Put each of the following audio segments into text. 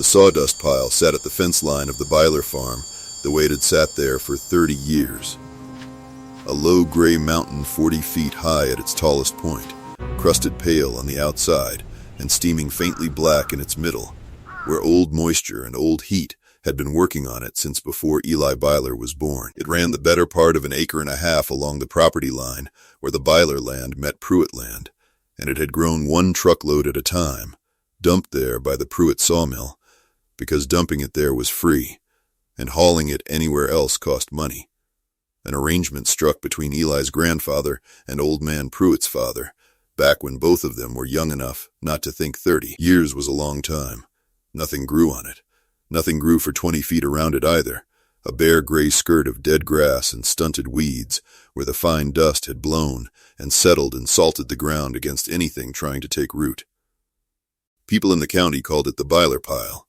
The sawdust pile sat at the fence line of the Byler farm the way it had sat there for 30 years. A low gray mountain 40 feet high at its tallest point, crusted pale on the outside and steaming faintly black in its middle, where old moisture and old heat had been working on it since before Eli Byler was born. It ran the better part of an acre and a half along the property line where the Byler land met Pruitt land, and it had grown one truckload at a time, dumped there by the Pruitt sawmill, because dumping it there was free, and hauling it anywhere else cost money. An arrangement struck between Eli's grandfather and old man Pruitt's father, back when both of them were young enough not to think 30 years was a long time. Nothing grew on it. Nothing grew for 20 feet around it either, a bare gray skirt of dead grass and stunted weeds where the fine dust had blown and settled and salted the ground against anything trying to take root. People in the county called it the Byler pile,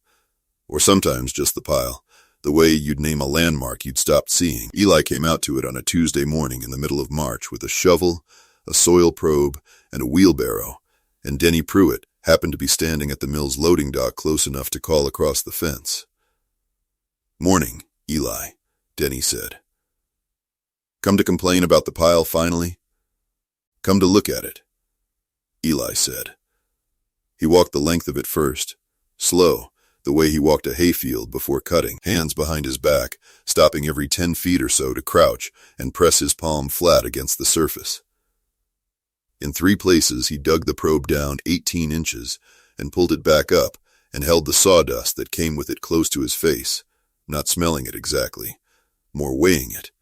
or sometimes just the pile, the way you'd name a landmark you'd stopped seeing. Eli came out to it on a Tuesday morning in the middle of March with a shovel, a soil probe, and a wheelbarrow, and Denny Pruitt happened to be standing at the mill's loading dock close enough to call across the fence. "Morning, Eli," Denny said. "Come to complain about the pile finally?" "Come to look at it," Eli said. He walked the length of it first, slow, the way he walked a hayfield before cutting, hands behind his back, stopping every 10 feet or so to crouch and press his palm flat against the surface. In 3 places he dug the probe down 18 inches and pulled it back up and held the sawdust that came with it close to his face, not smelling it exactly, more weighing it,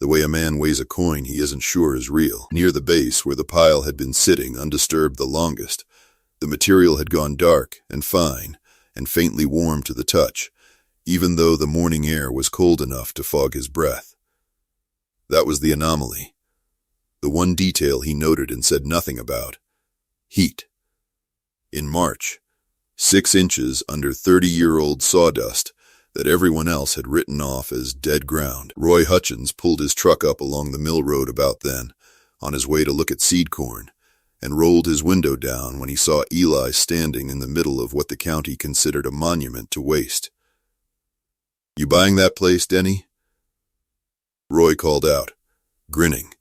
the way a man weighs a coin he isn't sure is real. Near the base where the pile had been sitting undisturbed the longest, the material had gone dark and fine and faintly warm to the touch, even though the morning air was cold enough to fog his breath. That was the anomaly. The one detail he noted and said nothing about: heat. In March, 6 inches under 30-year-old sawdust that everyone else had written off as dead ground. Roy Hutchins pulled his truck up along the mill road about then, on his way to look at seed corn, and rolled his window down when he saw Eli standing in the middle of what the county considered a monument to waste. "You buying that place, Denny?" Roy called out, grinning,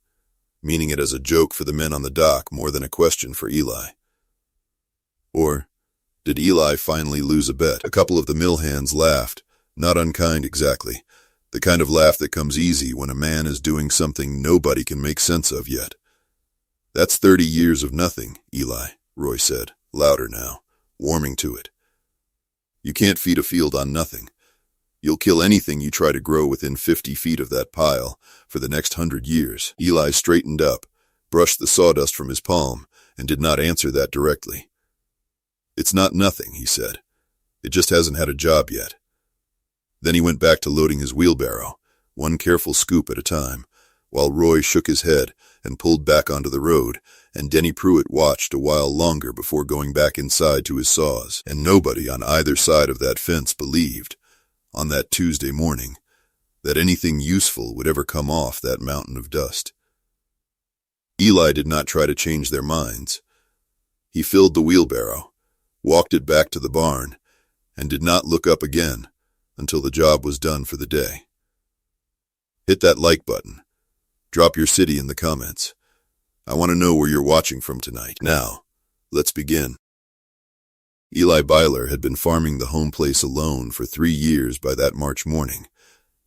meaning it as a joke for the men on the dock more than a question for Eli. Or did Eli finally lose a bet? A couple of the mill hands laughed, not unkind exactly, the kind of laugh that comes easy when a man is doing something nobody can make sense of yet. "That's 30 years of nothing, Eli," Roy said, louder now, warming to it. "You can't feed a field on nothing. You'll kill anything you try to grow within 50 feet of that pile for the next 100 years. Eli straightened up, brushed the sawdust from his palm, and did not answer that directly. "It's not nothing," he said. "It just hasn't had a job yet." Then he went back to loading his wheelbarrow, one careful scoop at a time, while Roy shook his head and pulled back onto the road, and Denny Pruitt watched a while longer before going back inside to his saws. And nobody on either side of that fence believed, on that Tuesday morning, that anything useful would ever come off that mountain of dust. Eli did not try to change their minds. He filled the wheelbarrow, walked it back to the barn, and did not look up again until the job was done for the day. Hit that like button. Drop your city in the comments. I want to know where you're watching from tonight. Now, let's begin. Eli Byler had been farming the home place alone for 3 years by that March morning,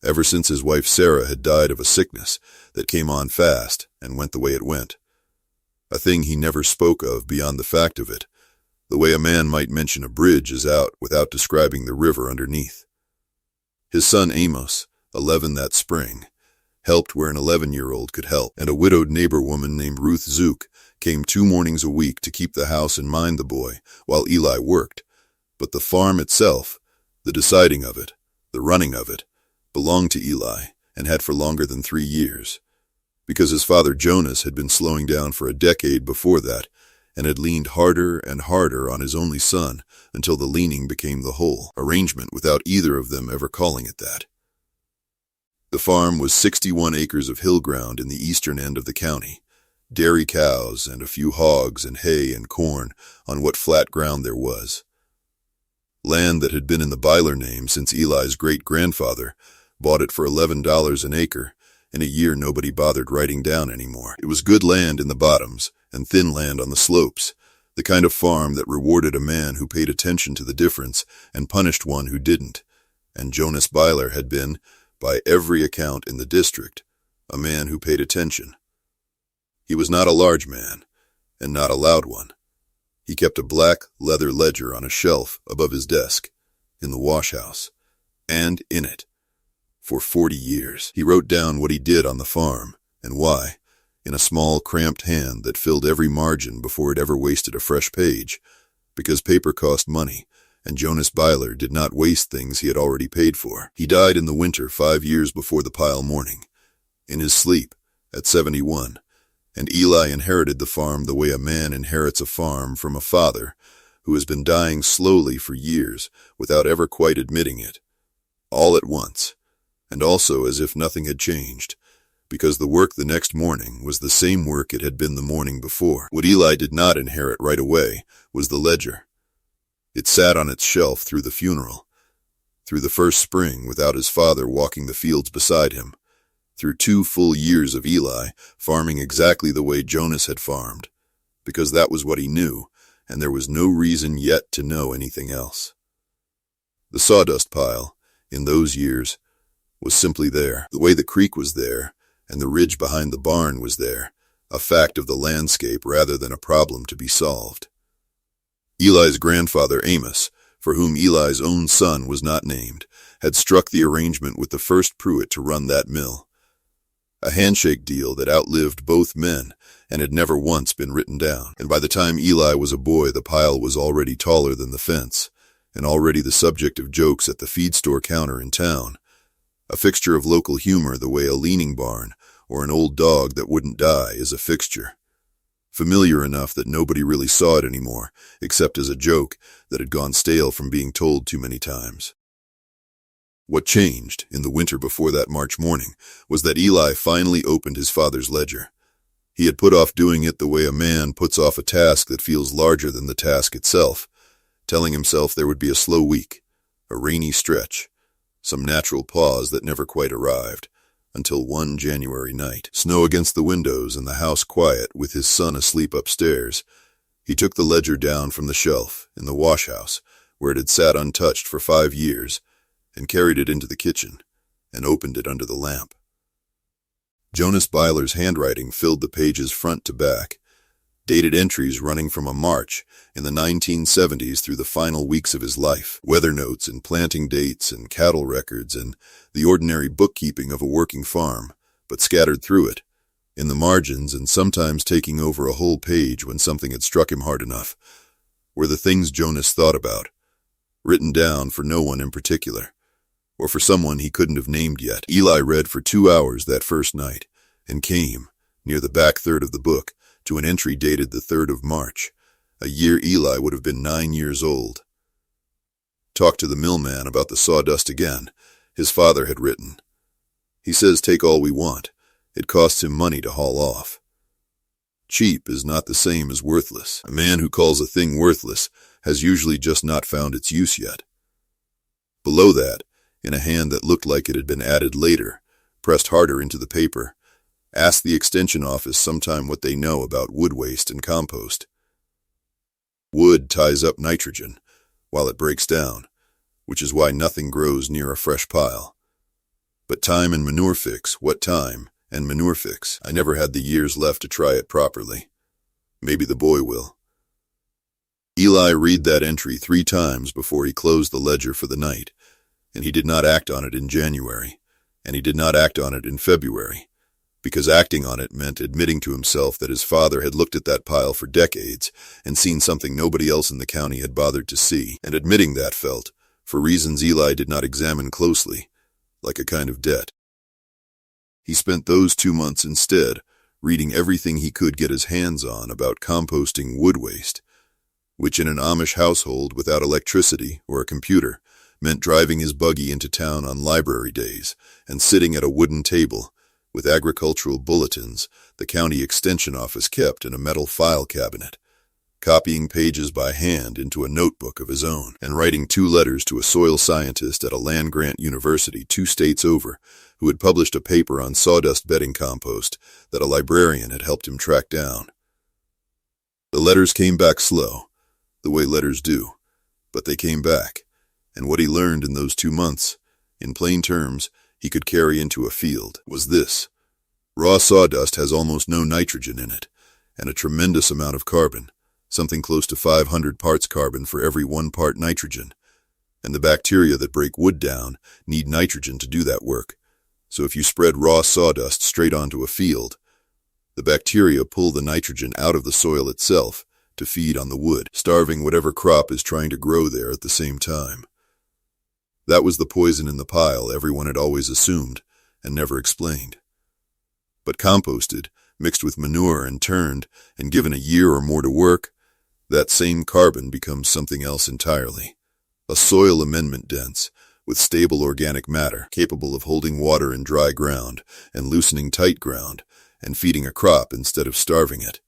ever since his wife Sarah had died of a sickness that came on fast and went the way it went. A thing he never spoke of beyond the fact of it, the way a man might mention a bridge is out without describing the river underneath. His son Amos, 11 that spring, helped where an 11-year-old could help, and a widowed neighbor woman named Ruth Zook came 2 mornings a week to keep the house and mind the boy while Eli worked. But the farm itself, the deciding of it, the running of it, belonged to Eli and had for longer than 3 years, because his father Jonas had been slowing down for a decade before that and had leaned harder and harder on his only son until the leaning became the whole arrangement without either of them ever calling it that. The farm was 61 acres of hill ground in the eastern end of the county, dairy cows and a few hogs and hay and corn on what flat ground there was. Land that had been in the Byler name since Eli's great-grandfather bought it for $11 an acre. In a year nobody bothered writing down anymore. It was good land in the bottoms and thin land on the slopes, the kind of farm that rewarded a man who paid attention to the difference and punished one who didn't. And Jonas Byler had been, by every account in the district, a man who paid attention. He was not a large man, and not a loud one. He kept a black leather ledger on a shelf above his desk, in the wash-house, and in it, for 40 years, he wrote down what he did on the farm, and why, in a small, cramped hand that filled every margin before it ever wasted a fresh page, because paper cost money, and Jonas Byler did not waste things he had already paid for. He died in the winter 5 years before the pile morning, in his sleep, at 71, and Eli inherited the farm the way a man inherits a farm from a father who has been dying slowly for years without ever quite admitting it, all at once, and also as if nothing had changed, because the work the next morning was the same work it had been the morning before. What Eli did not inherit right away was the ledger. It sat on its shelf through the funeral, through the first spring without his father walking the fields beside him, through 2 full years of Eli farming exactly the way Jonas had farmed, because that was what he knew, and there was no reason yet to know anything else. The sawdust pile, in those years, was simply there, the way the creek was there, and the ridge behind the barn was there, a fact of the landscape rather than a problem to be solved. Eli's grandfather, Amos, for whom Eli's own son was not named, had struck the arrangement with the first Pruitt to run that mill, a handshake deal that outlived both men and had never once been written down. And by the time Eli was a boy, the pile was already taller than the fence, and already the subject of jokes at the feed store counter in town, a fixture of local humor the way a leaning barn or an old dog that wouldn't die is a fixture. Familiar enough that nobody really saw it anymore, except as a joke that had gone stale from being told too many times. What changed, in the winter before that March morning, was that Eli finally opened his father's ledger. He had put off doing it the way a man puts off a task that feels larger than the task itself, telling himself there would be a slow week, a rainy stretch, some natural pause that never quite arrived, until one January night. Snow against the windows and the house quiet with his son asleep upstairs, he took the ledger down from the shelf in the wash-house, where it had sat untouched for 5 years, and carried it into the kitchen, and opened it under the lamp. Jonas Byler's handwriting filled the pages front to back, dated entries running from a march in the 1970s through the final weeks of his life, weather notes and planting dates and cattle records and the ordinary bookkeeping of a working farm, but scattered through it, in the margins and sometimes taking over a whole page when something had struck him hard enough, were the things Jonas thought about, written down for no one in particular, or for someone he couldn't have named yet. Eli read for 2 hours that first night, and came, near the back third of the book, to an entry dated the 3rd of March, a year Eli would have been 9 years old. Talk to the millman about the sawdust again, his father had written. He says take all we want. It costs him money to haul off. Cheap is not the same as worthless. A man who calls a thing worthless has usually just not found its use yet. Below that, in a hand that looked like it had been added later, pressed harder into the paper, ask the extension office sometime what they know about wood waste and compost. Wood ties up nitrogen while it breaks down, which is why nothing grows near a fresh pile. But time and manure fix, what time and manure fix? I never had the years left to try it properly. Maybe the boy will. Eli read that entry 3 times before he closed the ledger for the night, and he did not act on it in January, and he did not act on it in February, because acting on it meant admitting to himself that his father had looked at that pile for decades and seen something nobody else in the county had bothered to see, and admitting that felt, for reasons Eli did not examine closely, like a kind of debt. He spent those 2 months instead reading everything he could get his hands on about composting wood waste, which in an Amish household without electricity or a computer meant driving his buggy into town on library days and sitting at a wooden table with agricultural bulletins the county extension office kept in a metal file cabinet, copying pages by hand into a notebook of his own, and writing 2 letters to a soil scientist at a land-grant university 2 states over, who had published a paper on sawdust bedding compost that a librarian had helped him track down. The letters came back slow, the way letters do, but they came back, and what he learned in those 2 months, in plain terms, he could carry into a field, was this: raw sawdust has almost no nitrogen in it, and a tremendous amount of carbon, something close to 500 parts carbon for every 1 part nitrogen, and the bacteria that break wood down need nitrogen to do that work. So if you spread raw sawdust straight onto a field, the bacteria pull the nitrogen out of the soil itself to feed on the wood, starving whatever crop is trying to grow there at the same time. That was the poison in the pile everyone had always assumed and never explained. But composted, mixed with manure and turned, and given a year or more to work, that same carbon becomes something else entirely. A soil amendment dense, with stable organic matter, capable of holding water in dry ground and loosening tight ground, and feeding a crop instead of starving it.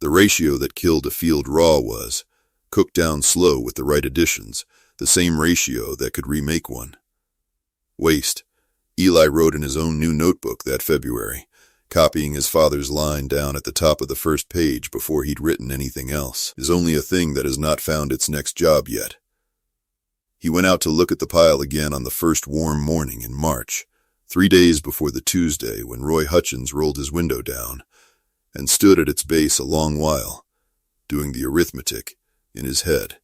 The ratio that killed a field raw was, cooked down slow with the right additions, the same ratio that could remake one. Waste, Eli wrote in his own new notebook that February, copying his father's line down at the top of the first page before he'd written anything else, is only a thing that has not found its next job yet. He went out to look at the pile again on the first warm morning in March, 3 days before the Tuesday when Roy Hutchins rolled his window down, and stood at its base a long while, doing the arithmetic in his head.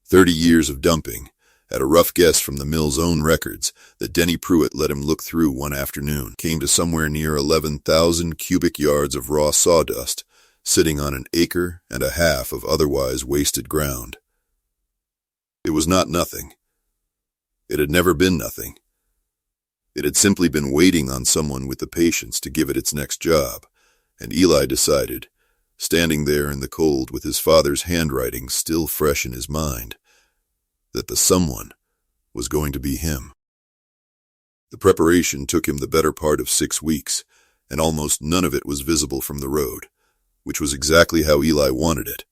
30 years of dumping, at a rough guess from the mill's own records that Denny Pruitt let him look through one afternoon, came to somewhere near 11,000 cubic yards of raw sawdust, sitting on an acre and a half of otherwise wasted ground. It was not nothing. It had never been nothing. It had simply been waiting on someone with the patience to give it its next job, and Eli decided, standing there in the cold with his father's handwriting still fresh in his mind, that the someone was going to be him. The preparation took him the better part of 6 weeks, and almost none of it was visible from the road, which was exactly how Eli wanted it,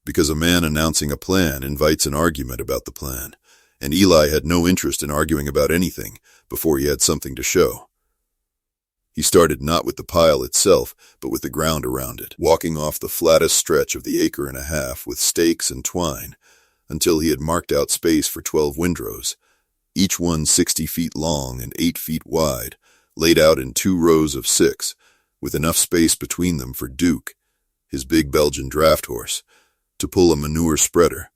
because a man announcing a plan invites an argument about the plan, and Eli had no interest in arguing about anything before he had something to show. He started not with the pile itself, but with the ground around it, walking off the flattest stretch of the acre and a half with stakes and twine, until he had marked out space for 12 windrows, each one 60 feet long and 8 feet wide, laid out in 2 rows of 6, with enough space between them for Duke, his big Belgian draft horse, to pull a manure spreader,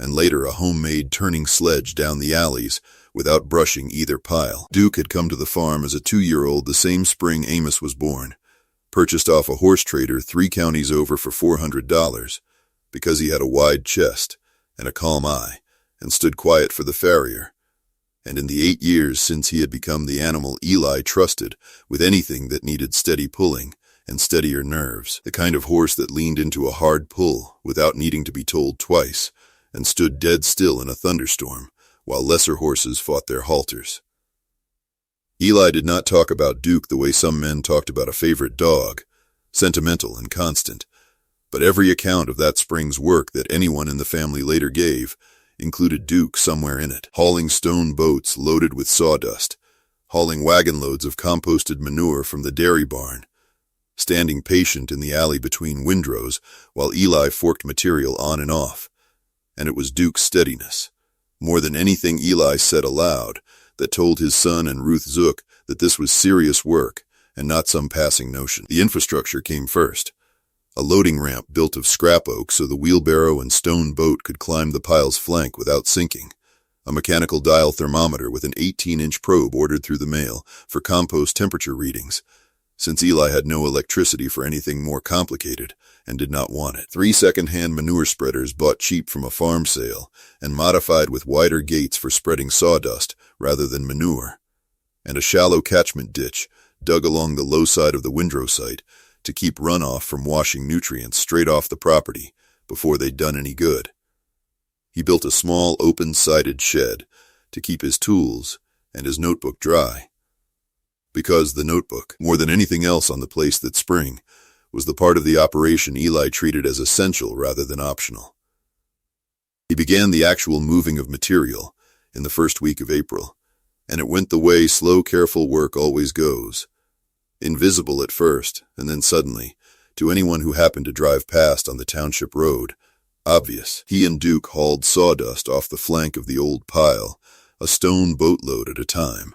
and later a homemade turning sledge down the alleys without brushing either pile. Duke had come to the farm as a 2-year-old the same spring Amos was born, purchased off a horse trader 3 counties over for $400, because he had a wide chest and a calm eye, and stood quiet for the farrier. And in the 8 years since he had become the animal Eli trusted with anything that needed steady pulling and steadier nerves, the kind of horse that leaned into a hard pull without needing to be told twice, and stood dead still in a thunderstorm, while lesser horses fought their halters. Eli did not talk about Duke the way some men talked about a favorite dog, sentimental and constant, but every account of that spring's work that anyone in the family later gave included Duke somewhere in it, hauling stone boats loaded with sawdust, hauling wagon loads of composted manure from the dairy barn, standing patient in the alley between windrows while Eli forked material on and off, and it was Duke's steadiness, more than anything Eli said aloud, that told his son and Ruth Zook that this was serious work and not some passing notion. The infrastructure came first. A loading ramp built of scrap oak so the wheelbarrow and stone boat could climb the pile's flank without sinking. A mechanical dial thermometer with an 18-inch probe ordered through the mail for compost temperature readings, since Eli had no electricity for anything more complicated and did not want it. 3 second-hand manure spreaders bought cheap from a farm sale and modified with wider gates for spreading sawdust rather than manure, and a shallow catchment ditch dug along the low side of the windrow site to keep runoff from washing nutrients straight off the property before they'd done any good. He built a small open-sided shed to keep his tools and his notebook dry, because the notebook, more than anything else on the place that spring, was the part of the operation Eli treated as essential rather than optional. He began the actual moving of material in the first week of April, and it went the way slow, careful work always goes. Invisible at first, and then suddenly, to anyone who happened to drive past on the township road, obvious. He and Duke hauled sawdust off the flank of the old pile, a stone boatload at a time,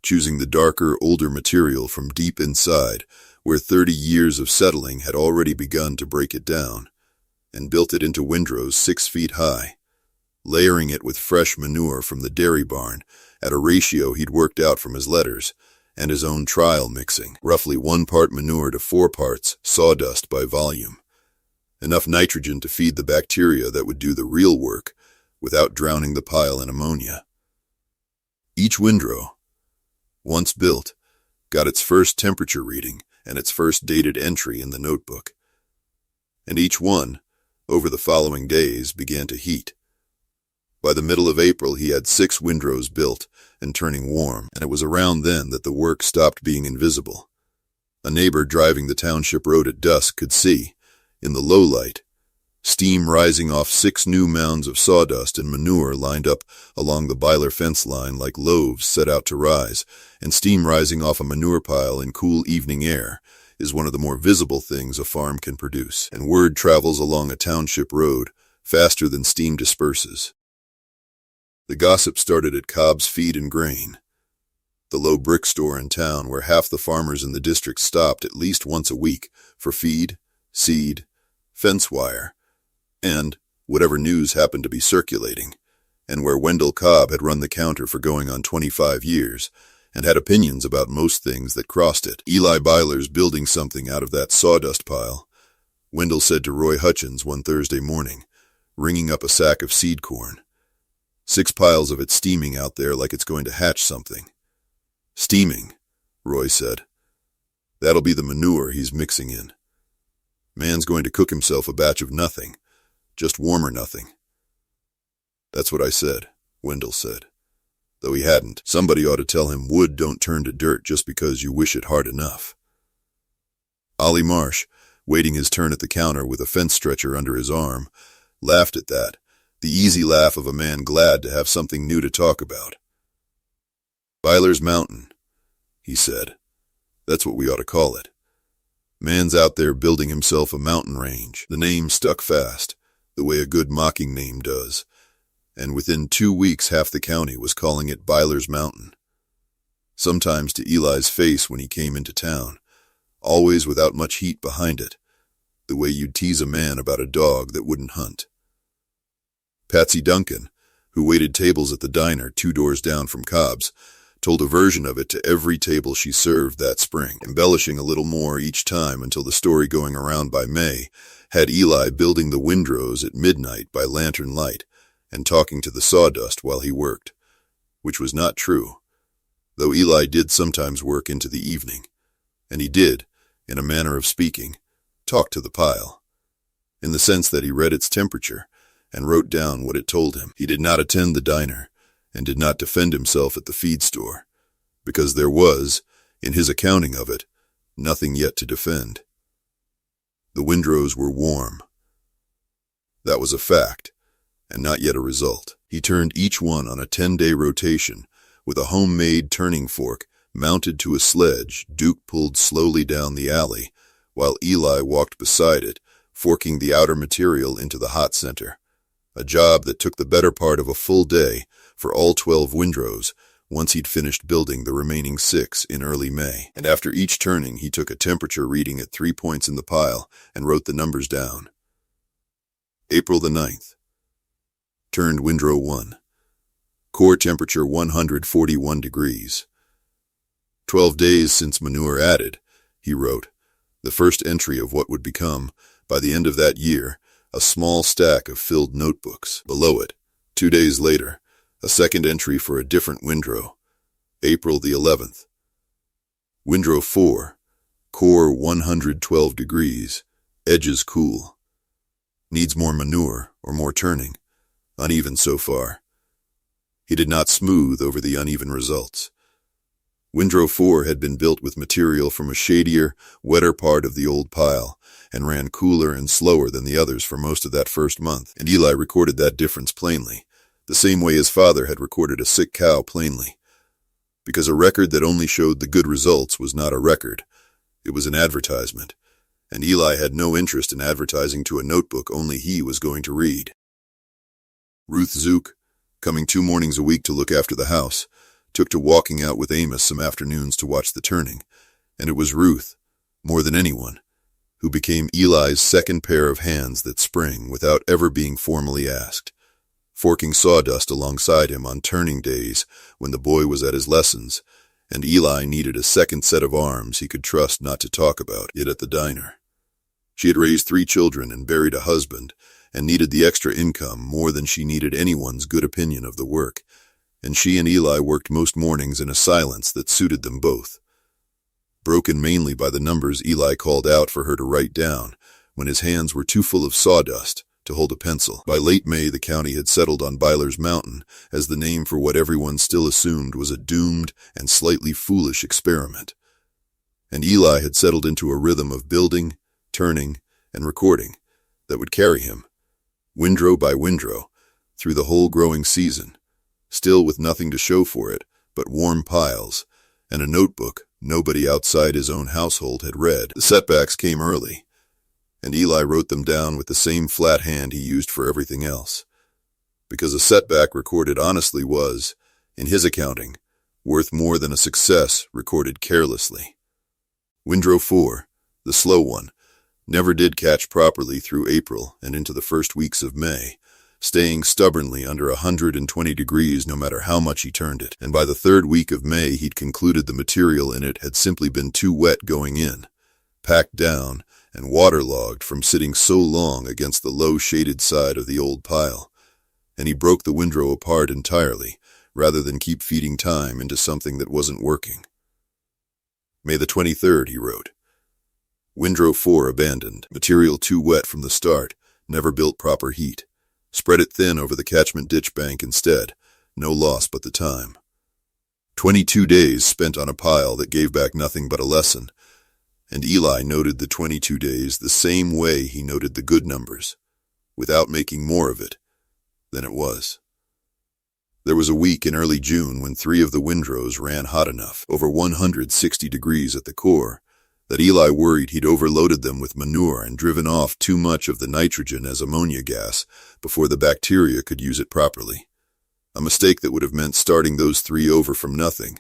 choosing the darker, older material from deep inside, where 30 years of settling had already begun to break it down, and built it into windrows 6 feet high, layering it with fresh manure from the dairy barn at a ratio he'd worked out from his letters and his own trial mixing, roughly 1 part manure to 4 parts sawdust by volume. Enough nitrogen to feed the bacteria that would do the real work without drowning the pile in ammonia. Each windrow, once built, got its first temperature reading and its first dated entry in the notebook. And each one, over the following days, began to heat. By the middle of April, he had 6 windrows built and turning warm, and it was around then that the work stopped being invisible. A neighbor driving the township road at dusk could see, in the low light, steam rising off 6 new mounds of sawdust and manure lined up along the Byler fence line like loaves set out to rise, and steam rising off a manure pile in cool evening air is one of the more visible things a farm can produce, and word travels along a township road faster than steam disperses. The gossip started at Cobb's Feed and Grain, the low brick store in town where half the farmers in the district stopped at least once a week for feed, seed, fence wire, and whatever news happened to be circulating, and where Wendell Cobb had run the counter for going on 25 years and had opinions about most things that crossed it. Eli Byler's building something out of that sawdust pile, Wendell said to Roy Hutchins one Thursday morning, ringing up a sack of seed corn. 6 piles of it steaming out there like it's going to hatch something. Steaming, Roy said. That'll be the manure he's mixing in. Man's going to cook himself a batch of nothing, just warmer nothing. That's what I said, Wendell said. Though he hadn't, somebody ought to tell him wood don't turn to dirt just because you wish it hard enough. Ollie Marsh, waiting his turn at the counter with a fence stretcher under his arm, laughed at that, the easy laugh of a man glad to have something new to talk about. Byler's Mountain, he said. That's what we ought to call it. Man's out there building himself a mountain range. The name stuck fast, the way a good mocking name does, and within 2 weeks half the county was calling it Byler's Mountain. Sometimes to Eli's face when he came into town, always without much heat behind it, the way you'd tease a man about a dog that wouldn't hunt. Patsy Duncan, who waited tables at the diner 2 doors down from Cobb's, told a version of it to every table she served that spring, embellishing a little more each time until the story going around by May had Eli building the windrows at midnight by lantern light and talking to the sawdust while he worked, which was not true, though Eli did sometimes work into the evening, and he did, in a manner of speaking, talk to the pile, in the sense that he read its temperature and wrote down what it told him. He did not attend the diner, and did not defend himself at the feed store, because there was, in his accounting of it, nothing yet to defend. The windrows were warm. That was a fact, and not yet a result. He turned each one on a 10-day rotation, with a homemade turning fork mounted to a sledge Duke pulled slowly down the alley, while Eli walked beside it, forking the outer material into the hot center, a job that took the better part of a full day for all 12 windrows once he'd finished building the remaining 6 in early May. And after each turning, he took a temperature reading at 3 points in the pile and wrote the numbers down. April the 9th. Turned windrow 1. Core temperature 141 degrees. 12 days since manure added, he wrote, the first entry of what would become, by the end of that year, a small stack of filled notebooks. Below it, 2 days later, a second entry for a different windrow, April the 11th. Windrow 4, core 112 degrees, edges cool. Needs more manure or more turning, uneven so far. He did not smooth over the uneven results. Windrow 4 had been built with material from a shadier, wetter part of the old pile, and ran cooler and slower than the others for most of that first month, and Eli recorded that difference plainly, the same way his father had recorded a sick cow plainly. Because a record that only showed the good results was not a record, it was an advertisement, and Eli had no interest in advertising to a notebook only he was going to read. Ruth Zook, coming 2 mornings a week to look after the house, took to walking out with Amos some afternoons to watch the turning, and it was Ruth, more than anyone, who became Eli's second pair of hands that spring without ever being formally asked, forking sawdust alongside him on turning days when the boy was at his lessons, and Eli needed a second set of arms he could trust not to talk about it at the diner. She had raised 3 children and buried a husband, and needed the extra income more than she needed anyone's good opinion of the work, and she and Eli worked most mornings in a silence that suited them both. Broken mainly by the numbers Eli called out for her to write down when his hands were too full of sawdust to hold a pencil. By late May, the county had settled on Byler's Mountain as the name for what everyone still assumed was a doomed and slightly foolish experiment. And Eli had settled into a rhythm of building, turning, and recording that would carry him, windrow by windrow, through the whole growing season, still with nothing to show for it but warm piles and a notebook nobody outside his own household had read. The setbacks came early, and Eli wrote them down with the same flat hand he used for everything else, because a setback recorded honestly was, in his accounting, worth more than a success recorded carelessly. Windrow 4, the slow one, never did catch properly through April and into the first weeks of May, staying stubbornly under 120 degrees no matter how much he turned it, and by the 3rd week of May he'd concluded the material in it had simply been too wet going in, packed down, and waterlogged from sitting so long against the low shaded side of the old pile, and he broke the windrow apart entirely, rather than keep feeding time into something that wasn't working. May the 23rd, he wrote. Windrow 4 abandoned, material too wet from the start, never built proper heat. Spread it thin over the catchment ditch bank instead, no loss but the time. 22 days spent on a pile that gave back nothing but a lesson, and Eli noted the 22 days the same way he noted the good numbers, without making more of it than it was. There was a week in early June when 3 of the windrows ran hot enough, over 160 degrees at the core, that Eli worried he'd overloaded them with manure and driven off too much of the nitrogen as ammonia gas before the bacteria could use it properly. A mistake that would have meant starting those 3 over from nothing,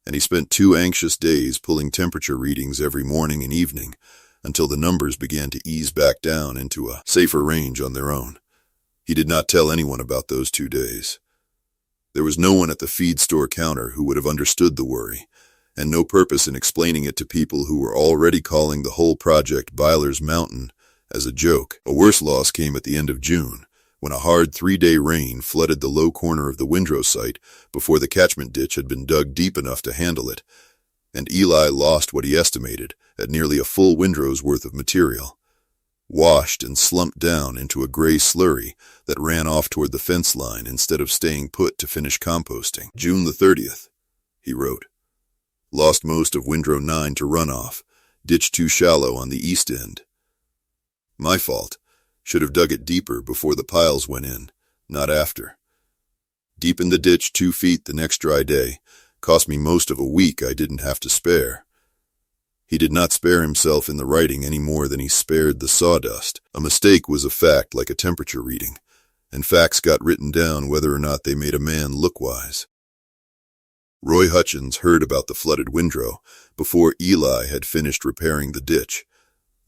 and he spent 2 anxious days pulling temperature readings every morning and evening until the numbers began to ease back down into a safer range on their own. He did not tell anyone about those 2 days. There was no one at the feed store counter who would have understood the worry, and no purpose in explaining it to people who were already calling the whole project Byler's Mountain as a joke. A worse loss came at the end of June, when a hard 3-day rain flooded the low corner of the windrow site before the catchment ditch had been dug deep enough to handle it, and Eli lost what he estimated at nearly a full windrow's worth of material, washed and slumped down into a gray slurry that ran off toward the fence line instead of staying put to finish composting. June the 30th, he wrote. Lost most of windrow 9 to runoff, ditch too shallow on the east end. My fault. Should have dug it deeper before the piles went in, not after. Deepened the ditch 2 feet the next dry day, cost me most of a week I didn't have to spare. He did not spare himself in the writing any more than he spared the sawdust. A mistake was a fact like a temperature reading, and facts got written down whether or not they made a man look wise. Roy Hutchins heard about the flooded windrow before Eli had finished repairing the ditch,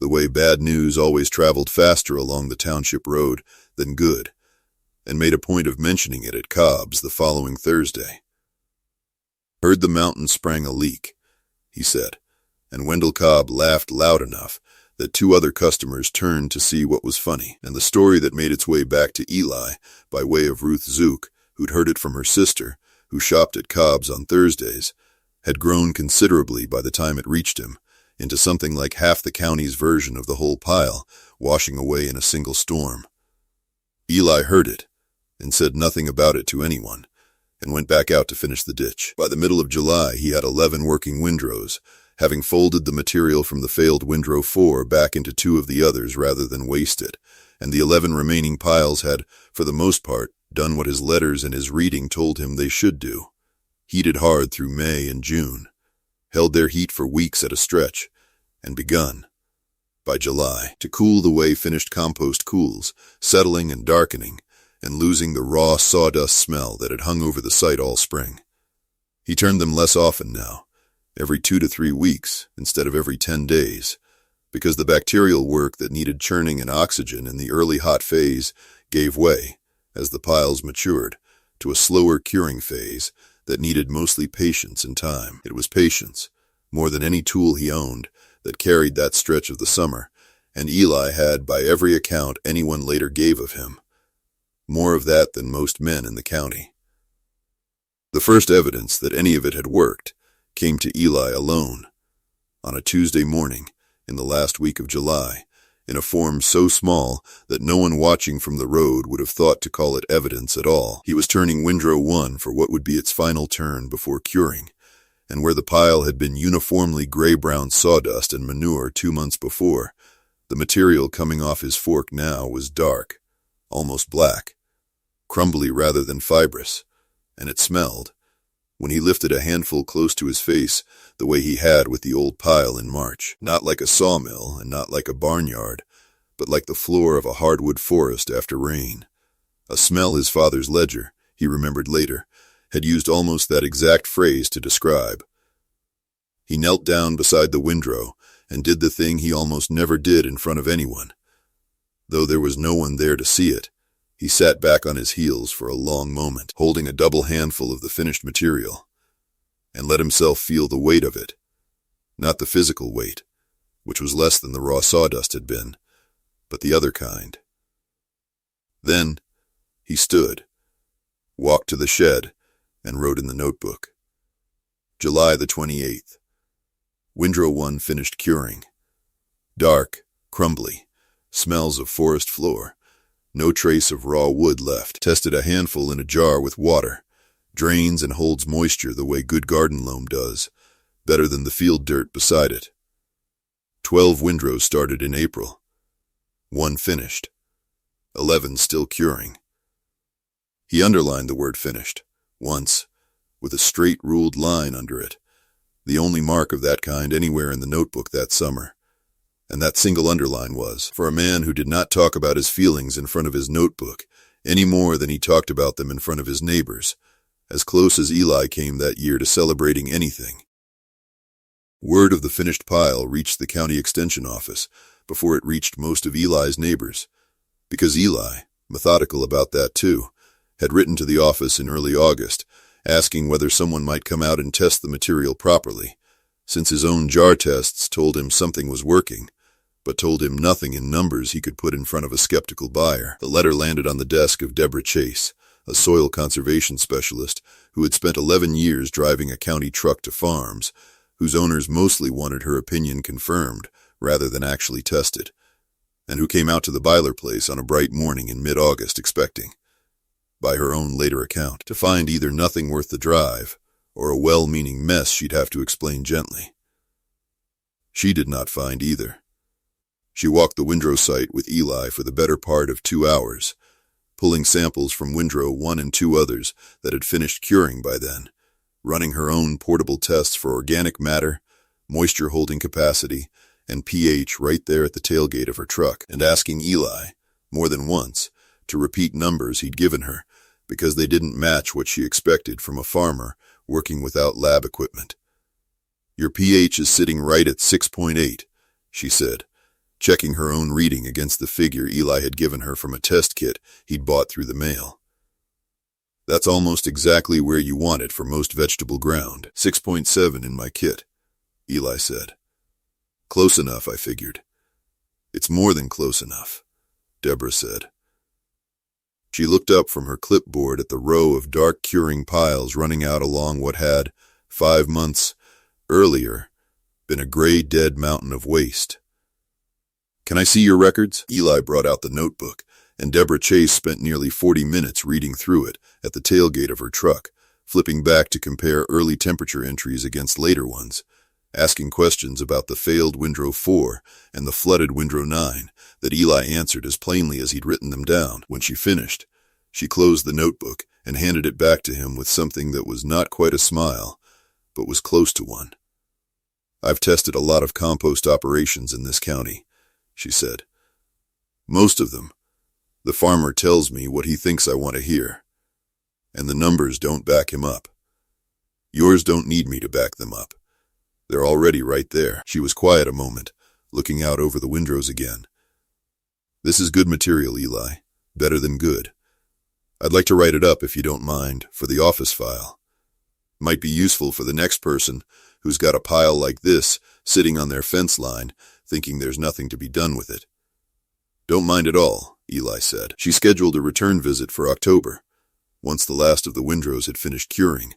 the way bad news always traveled faster along the township road than good, and made a point of mentioning it at Cobb's the following Thursday. Heard the mountain sprang a leak, he said, and Wendell Cobb laughed loud enough that 2 other customers turned to see what was funny, and the story that made its way back to Eli by way of Ruth Zook, who'd heard it from her sister, who shopped at Cobb's on Thursdays, had grown considerably by the time it reached him, into something like half the county's version of the whole pile, washing away in a single storm. Eli heard it, and said nothing about it to anyone, and went back out to finish the ditch. By the middle of July, he had 11 working windrows, having folded the material from the failed windrow 4 back into 2 of the others rather than waste it, and the 11 remaining piles had, for the most part, done what his letters and his reading told him they should do. Heated hard through May and June, held their heat for weeks at a stretch, and begun, by July, to cool the way finished compost cools, settling and darkening, and losing the raw sawdust smell that had hung over the site all spring. He turned them less often now, every 2 to 3 weeks instead of every 10 days, because the bacterial work that needed churning and oxygen in the early hot phase gave way, as the piles matured, to a slower curing phase that needed mostly patience and time. It was patience, more than any tool he owned, that carried that stretch of the summer, and Eli had, by every account anyone later gave of him, more of that than most men in the county. The first evidence that any of it had worked came to Eli alone, on a Tuesday morning in the last week of July, in a form so small that no one watching from the road would have thought to call it evidence at all. He was turning windrow 1 for what would be its final turn before curing, and where the pile had been uniformly gray-brown sawdust and manure 2 months before, the material coming off his fork now was dark, almost black, crumbly rather than fibrous, and it smelled, when he lifted a handful close to his face the way he had with the old pile in March, not like a sawmill and not like a barnyard, but like the floor of a hardwood forest after rain. A smell his father's ledger, he remembered later, had used almost that exact phrase to describe. He knelt down beside the windrow and did the thing he almost never did in front of anyone. Though there was no one there to see it, he sat back on his heels for a long moment, holding a double handful of the finished material, and let himself feel the weight of it. Not the physical weight, which was less than the raw sawdust had been, but the other kind. Then he stood, walked to the shed, and wrote in the notebook. July the 28th. Windrow 1 finished curing. Dark, crumbly, smells of forest floor. No trace of raw wood left. Tested a handful in a jar with water. Drains and holds moisture the way good garden loam does. Better than the field dirt beside it. 12 windrows started in April. 1 finished. 11 still curing. He underlined the word finished, once, with a straight ruled line under it, the only mark of that kind anywhere in the notebook that summer. And that single underline was, for a man who did not talk about his feelings in front of his notebook, any more than he talked about them in front of his neighbors, as close as Eli came that year to celebrating anything. Word of the finished pile reached the county extension office before it reached most of Eli's neighbors, because Eli, methodical about that too, had written to the office in early August, asking whether someone might come out and test the material properly, since his own jar tests told him something was working, but told him nothing in numbers he could put in front of a skeptical buyer. The letter landed on the desk of Deborah Chase, a soil conservation specialist who had spent 11 years driving a county truck to farms, whose owners mostly wanted her opinion confirmed rather than actually tested, and who came out to the Byler place on a bright morning in mid-August expecting, by her own later account, to find either nothing worth the drive or a well-meaning mess she'd have to explain gently. She did not find either. She walked the windrow site with Eli for the better part of 2 hours, pulling samples from windrow 1 and 2 others that had finished curing by then, running her own portable tests for organic matter, moisture-holding capacity, and pH right there at the tailgate of her truck, and asking Eli, more than once, to repeat numbers he'd given her, because they didn't match what she expected from a farmer working without lab equipment. "Your pH is sitting right at 6.8, she said, checking her own reading against the figure Eli had given her from a test kit he'd bought through the mail. "That's almost exactly where you want it for most vegetable ground. 6.7 in my kit," Eli said. "Close enough, I figured." "It's more than close enough," Deborah said. She looked up from her clipboard at the row of dark curing piles running out along what had, 5 months earlier, been a gray dead mountain of waste. "Can I see your records?" Eli brought out the notebook, and Deborah Chase spent nearly 40 minutes reading through it at the tailgate of her truck, flipping back to compare early temperature entries against later ones, asking questions about the failed windrow 4 and the flooded windrow 9 that Eli answered as plainly as he'd written them down. When she finished, she closed the notebook and handed it back to him with something that was not quite a smile, but was close to one. "I've tested a lot of compost operations in this county," she said. "Most of them, the farmer tells me what he thinks I want to hear, and the numbers don't back him up. Yours don't need me to back them up. They're already right there." She was quiet a moment, looking out over the windrows again. "This is good material, Eli. Better than good. I'd like to write it up, if you don't mind, for the office file. Might be useful for the next person who's got a pile like this sitting on their fence line, thinking there's nothing to be done with it." "Don't mind at all," Eli said. She scheduled a return visit for October, once the last of the windrows had finished curing,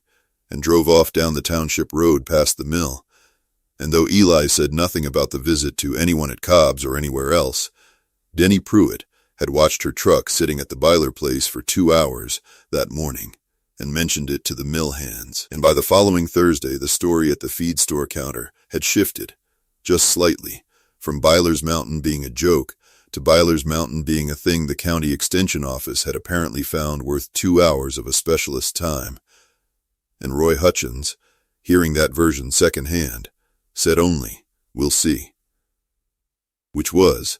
and drove off down the township road past the mill. And though Eli said nothing about the visit to anyone at Cobb's or anywhere else, Denny Pruitt had watched her truck sitting at the Byler place for 2 hours that morning and mentioned it to the mill hands. And by the following Thursday, the story at the feed store counter had shifted, just slightly, from Byler's Mountain being a joke to Byler's Mountain being a thing the county extension office had apparently found worth 2 hours of a specialist's time. And Roy Hutchins, hearing that version secondhand, said only, "We'll see." Which was,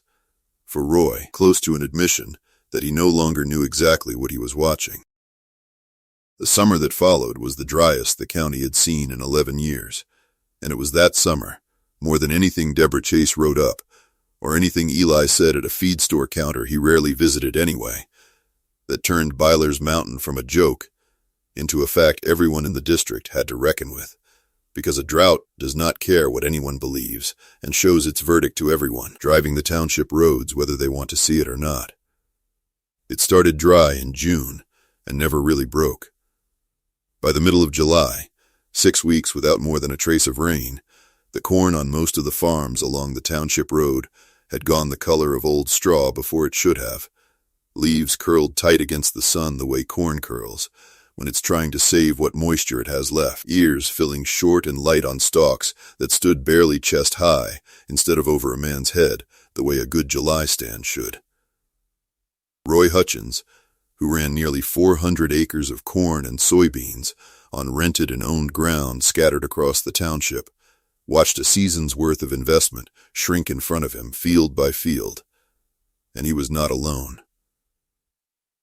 for Roy, close to an admission that he no longer knew exactly what he was watching. The summer that followed was the driest the county had seen in 11 years, and it was that summer, more than anything Deborah Chase wrote up, or anything Eli said at a feed store counter he rarely visited anyway, that turned Byler's Mountain from a joke into a fact everyone in the district had to reckon with, because a drought does not care what anyone believes and shows its verdict to everyone, driving the township roads whether they want to see it or not. It started dry in June and never really broke. By the middle of July, 6 weeks without more than a trace of rain, the corn on most of the farms along the township road had gone the color of old straw before it should have, leaves curled tight against the sun the way corn curls when it's trying to save what moisture it has left, ears filling short and light on stalks that stood barely chest high instead of over a man's head the way a good July stand should. Roy Hutchins, who ran nearly 400 acres of corn and soybeans on rented and owned ground scattered across the township, watched a season's worth of investment shrink in front of him, field by field. And he was not alone.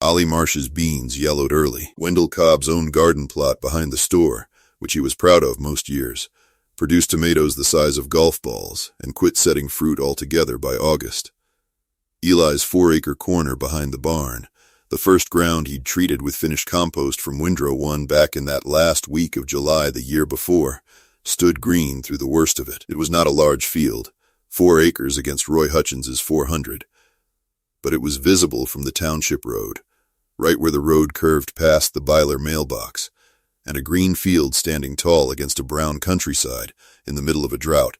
Ollie Marsh's beans yellowed early. Wendell Cobb's own garden plot behind the store, which he was proud of most years, produced tomatoes the size of golf balls and quit setting fruit altogether by August. Eli's 4-acre corner behind the barn, the first ground he'd treated with finished compost from windrow 1 back in that last week of July the year before, stood green through the worst of it. It was not a large field, 4 acres against Roy Hutchins's 400, but it was visible from the township road, right where the road curved past the Byler mailbox, and a green field standing tall against a brown countryside in the middle of a drought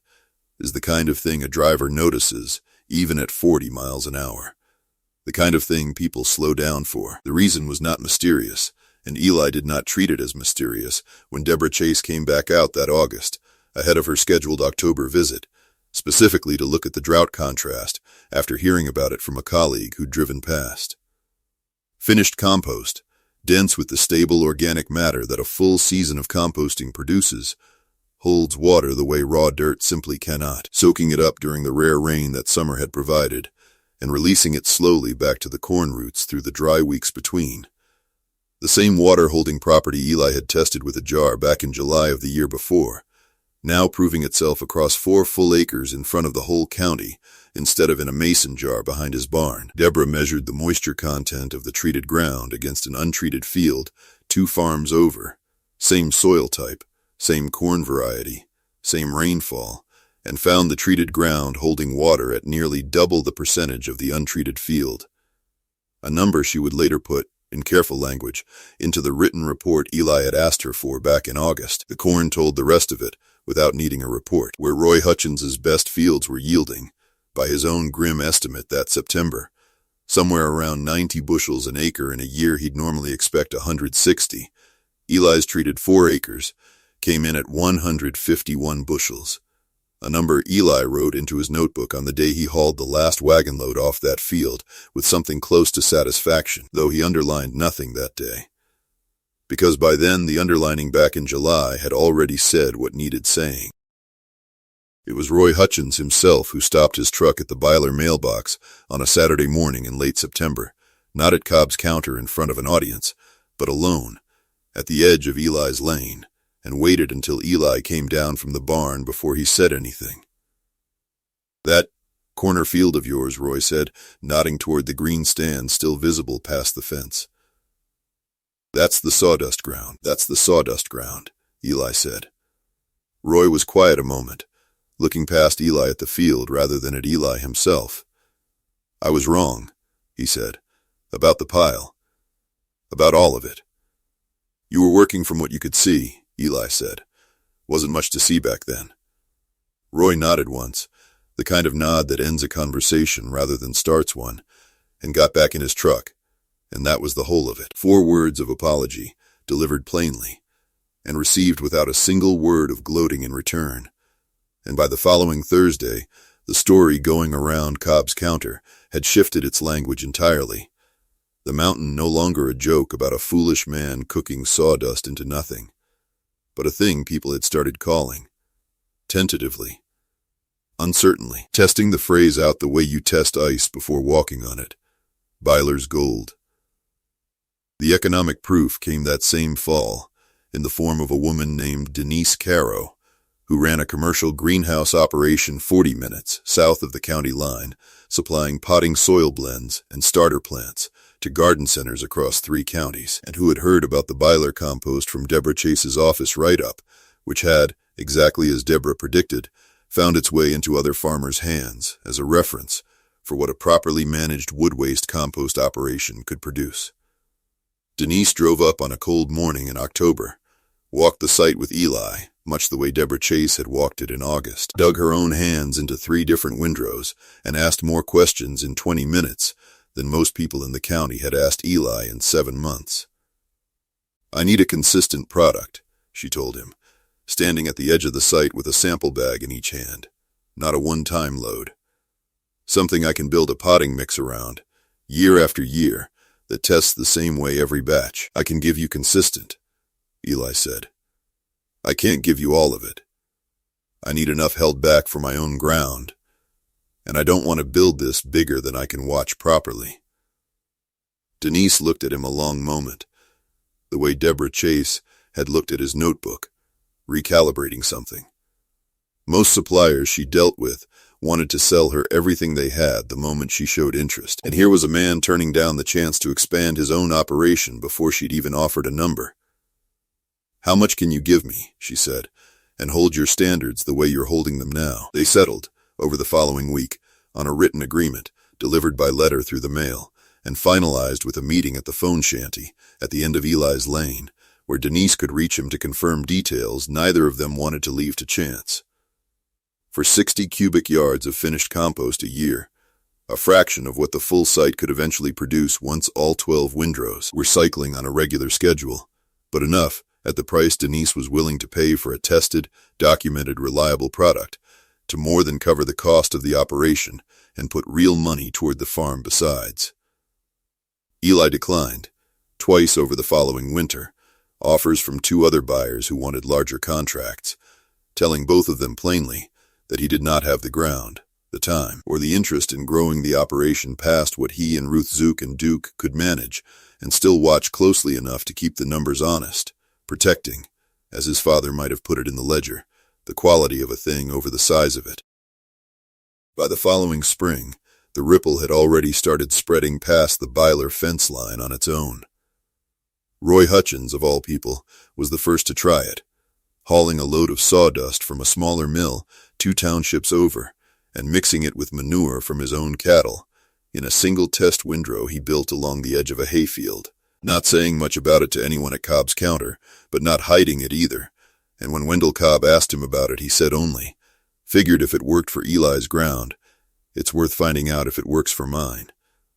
is the kind of thing a driver notices even at 40 miles an hour. The kind of thing people slow down for. The reason was not mysterious, and Eli did not treat it as mysterious when Deborah Chase came back out that August, ahead of her scheduled October visit, specifically to look at the drought contrast after hearing about it from a colleague who'd driven past. Finished compost, dense with the stable organic matter that a full season of composting produces, holds water the way raw dirt simply cannot, soaking it up during the rare rain that summer had provided, and releasing it slowly back to the corn roots through the dry weeks between. The same water-holding property Eli had tested with a jar back in July of the year before, now proving itself across 4 full acres in front of the whole county, instead of in a mason jar behind his barn. Deborah measured the moisture content of the treated ground against an untreated field 2 farms over, same soil type, same corn variety, same rainfall, and found the treated ground holding water at nearly double the percentage of the untreated field. A number she would later put, in careful language, into the written report Eli had asked her for back in August. The corn told the rest of it, without needing a report, where Roy Hutchins's best fields were yielding, by his own grim estimate that September, somewhere around 90 bushels an acre in a year he'd normally expect 160. Eli's treated 4 acres, came in at 151 bushels, a number Eli wrote into his notebook on the day he hauled the last wagon load off that field with something close to satisfaction, though he underlined nothing that day. Because by then the underlining back in July had already said what needed saying. It was Roy Hutchins himself who stopped his truck at the Byler mailbox on a Saturday morning in late September, not at Cobb's counter in front of an audience, but alone, at the edge of Eli's lane, and waited until Eli came down from the barn before he said anything. "That corner field of yours," Roy said, nodding toward the green stand still visible past the fence. "That's the sawdust ground. That's the sawdust ground," Eli said. Roy was quiet a moment, looking past Eli at the field rather than at Eli himself. "I was wrong," he said, "about the pile. About all of it." "You were working from what you could see," Eli said. "Wasn't much to see back then." Roy nodded once, the kind of nod that ends a conversation rather than starts one, and got back in his truck, and that was the whole of it. 4 words of apology, delivered plainly, and received without a single word of gloating in return. And by the following Thursday, the story going around Cobb's counter had shifted its language entirely. The mountain no longer a joke about a foolish man cooking sawdust into nothing, but a thing people had started calling, tentatively, uncertainly, testing the phrase out the way you test ice before walking on it, Byler's Gold. The economic proof came that same fall, in the form of a woman named Denise Caro, who ran a commercial greenhouse operation 40 minutes south of the county line, supplying potting soil blends and starter plants to garden centers across 3 counties, and who had heard about the Byler compost from Deborah Chase's office write-up, which had, exactly as Deborah predicted, found its way into other farmers' hands as a reference for what a properly managed wood waste compost operation could produce. Denise drove up on a cold morning in October, walked the site with Eli, much the way Deborah Chase had walked it in August, dug her own hands into 3 different windrows, and asked more questions in 20 minutes than most people in the county had asked Eli in 7 months. "I need a consistent product," she told him, standing at the edge of the site with a sample bag in each hand, not a one-time load. "Something I can build a potting mix around, year after year, that tests the same way every batch. I can give you consistent," Eli said. "I can't give you all of it. I need enough held back for my own ground, and I don't want to build this bigger than I can watch properly." Denise looked at him a long moment, the way Deborah Chase had looked at his notebook, recalibrating something. Most suppliers she dealt with wanted to sell her everything they had the moment she showed interest, and here was a man turning down the chance to expand his own operation before she'd even offered a number. "How much can you give me?" she said, "and hold your standards the way you're holding them now?" They settled, over the following week, on a written agreement, delivered by letter through the mail, and finalized with a meeting at the phone shanty at the end of Eli's lane, where Denise could reach him to confirm details neither of them wanted to leave to chance. For 60 cubic yards of finished compost a year, a fraction of what the full site could eventually produce once all 12 windrows were cycling on a regular schedule, but enough at the price Denise was willing to pay for a tested, documented, reliable product to more than cover the cost of the operation and put real money toward the farm besides. Eli declined, twice over the following winter, offers from 2 other buyers who wanted larger contracts, telling both of them plainly that he did not have the ground, the time, or the interest in growing the operation past what he and Ruth Zook and Duke could manage and still watch closely enough to keep the numbers honest, protecting, as his father might have put it in the ledger, the quality of a thing over the size of it. By the following spring, the ripple had already started spreading past the Byler fence line on its own. Roy Hutchins, of all people, was the first to try it, hauling a load of sawdust from a smaller mill 2 townships over and mixing it with manure from his own cattle in a single test windrow he built along the edge of a hayfield, not saying much about it to anyone at Cobb's counter, but not hiding it either, and when Wendell Cobb asked him about it, he said only, "Figured if it worked for Eli's ground, it's worth finding out if it works for mine,"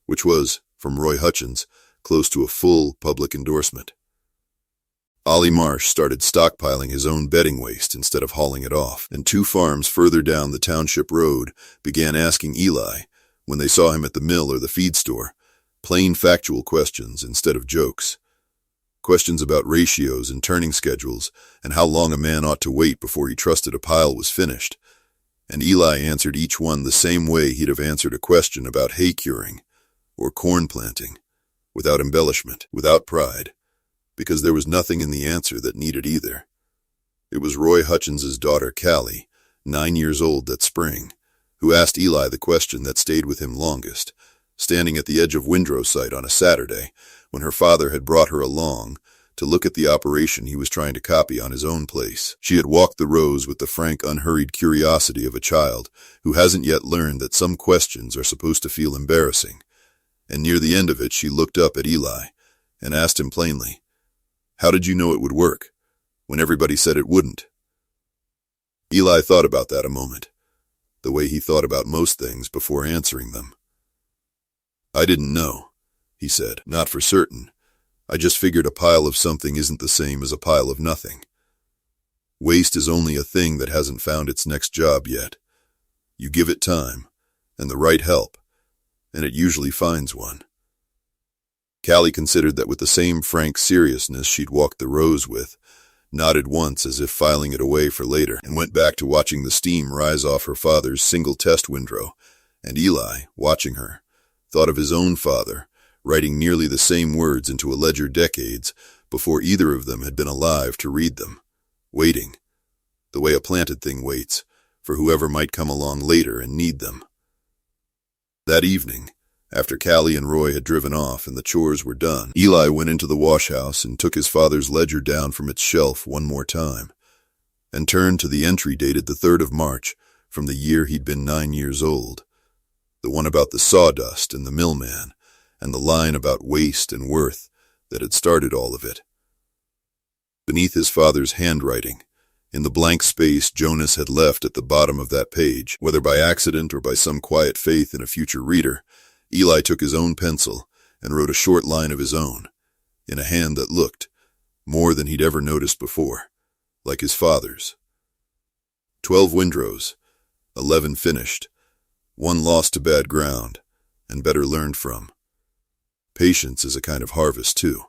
which was, from Roy Hutchins, close to a full public endorsement. Ollie Marsh started stockpiling his own bedding waste instead of hauling it off, and 2 farms further down the township road began asking Eli, when they saw him at the mill or the feed store, plain factual questions instead of jokes. Questions about ratios and turning schedules and how long a man ought to wait before he trusted a pile was finished. And Eli answered each one the same way he'd have answered a question about hay curing or corn planting, without embellishment, without pride, because there was nothing in the answer that needed either. It was Roy Hutchins's daughter, Callie, 9 years old that spring, who asked Eli the question that stayed with him longest, standing at the edge of Windrow site on a Saturday when her father had brought her along to look at the operation he was trying to copy on his own place. She had walked the rows with the frank, unhurried curiosity of a child who hasn't yet learned that some questions are supposed to feel embarrassing, and near the end of it she looked up at Eli and asked him plainly, "How did you know it would work, when everybody said it wouldn't?" Eli thought about that a moment, the way he thought about most things before answering them. "I didn't know," he said. "Not for certain. I just figured a pile of something isn't the same as a pile of nothing. Waste is only a thing that hasn't found its next job yet. You give it time, and the right help, and it usually finds one." Callie considered that with the same frank seriousness she'd walked the rows with, nodded once as if filing it away for later, and went back to watching the steam rise off her father's single test windrow, and Eli, watching her, thought of his own father, writing nearly the same words into a ledger decades before either of them had been alive to read them, waiting, the way a planted thing waits, for whoever might come along later and need them. That evening, after Callie and Roy had driven off and the chores were done, Eli went into the wash-house and took his father's ledger down from its shelf one more time, and turned to the entry dated the 3rd of March from the year he'd been 9 years old, the one about the sawdust and the millman, and the line about waste and worth that had started all of it. Beneath his father's handwriting, in the blank space Jonas had left at the bottom of that page, whether by accident or by some quiet faith in a future reader, Eli took his own pencil and wrote a short line of his own, in a hand that looked, more than he'd ever noticed before, like his father's. 12 windrows, 11 finished, 1 lost to bad ground, and better learned from. Patience is a kind of harvest, too.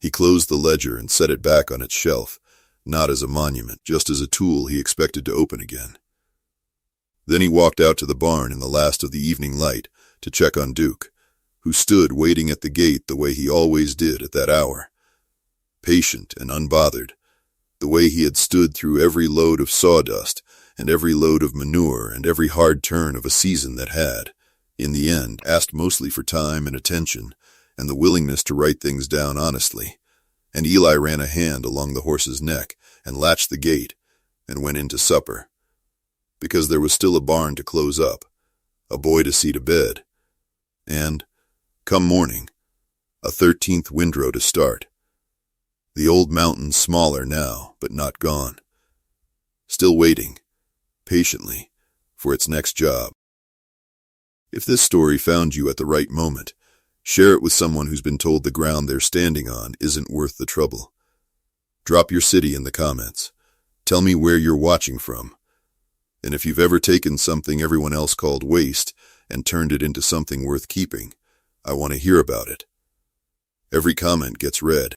He closed the ledger and set it back on its shelf, not as a monument, just as a tool he expected to open again. Then he walked out to the barn in the last of the evening light to check on Duke, who stood waiting at the gate the way he always did at that hour, patient and unbothered, the way he had stood through every load of sawdust and every load of manure and every hard turn of a season that had, in the end, asked mostly for time and attention and the willingness to write things down honestly, and Eli ran a hand along the horse's neck and latched the gate and went in to supper, because there was still a barn to close up, a boy to see to bed, and, come morning, a 13th windrow to start. The old mountain smaller now, but not gone, still waiting, patiently, for its next job. If this story found you at the right moment, share it with someone who's been told the ground they're standing on isn't worth the trouble. Drop your city in the comments. Tell me where you're watching from. And if you've ever taken something everyone else called waste and turned it into something worth keeping, I want to hear about it. Every comment gets read.